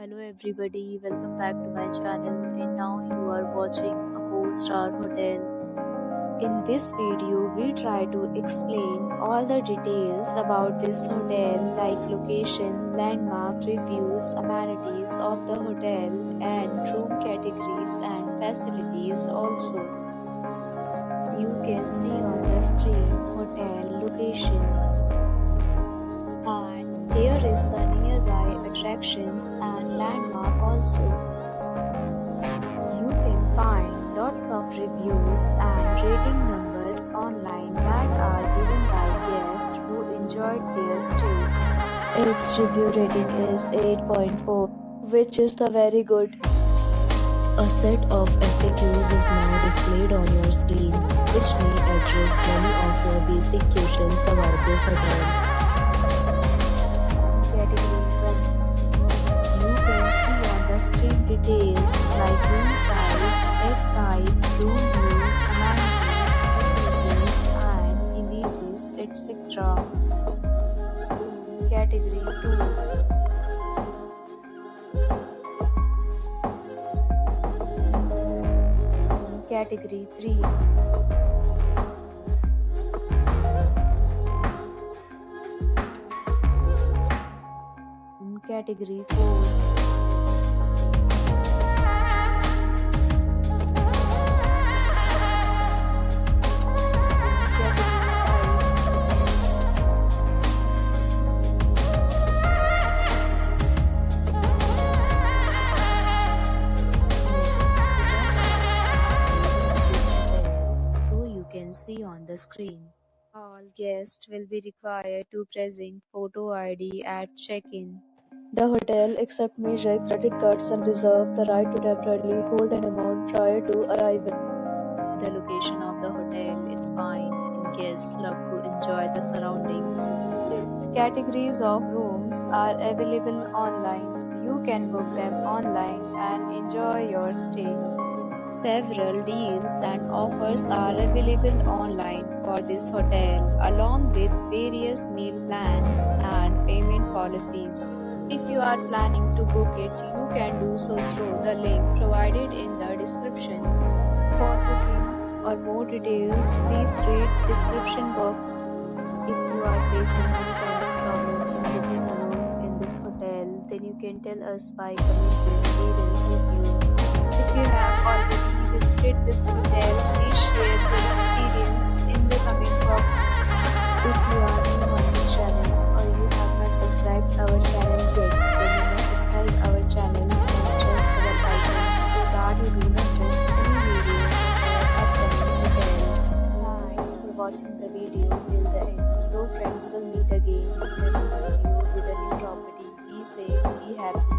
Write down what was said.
Hello everybody, welcome back to my channel and now you are watching a 4-star hotel. In this video, we try to explain all the details about this hotel like location, landmark, reviews, amenities of the hotel and room categories and facilities also. As you can see on the screen, hotel location. And here is the nearby attractions and landmark also. You can find lots of reviews and rating numbers online that are given by guests who enjoyed their stay. Its review rating is 8.4, which is the very good. A set of FAQs is now displayed on your screen, which may address many of your basic questions about this hotel. Category 1. You can see on the screen details like room size, bed type, room view, amenities, facilities and images, etc. Category 2. Category 3. Category 4. See on the screen. All guests will be required to present photo ID at check-in. The hotel accepts major credit cards and reserves the right to temporarily hold an amount prior to arrival. The location of the hotel is fine and guests love to enjoy the surroundings. Categories of rooms are available online. You can book them online and enjoy your stay. Several deals and offers are available online for this hotel, along with various meal plans and payment policies. If you are planning to book it, you can do so through the link provided in the description. For booking or more details, please read description box. If you are facing any kind of problem in booking a room in this hotel, then you can tell us by commenting. We will help you. If you have already visited this hotel, please share your experience in the comment box. If you are new on this channel or you have not subscribed our channel yet, then you must subscribe our channel and press the bell icon so that you do not miss any video of our upcoming hotel. Thanks for watching the video till the end. So friends, will meet again in a new video with a new property. Be safe, be happy.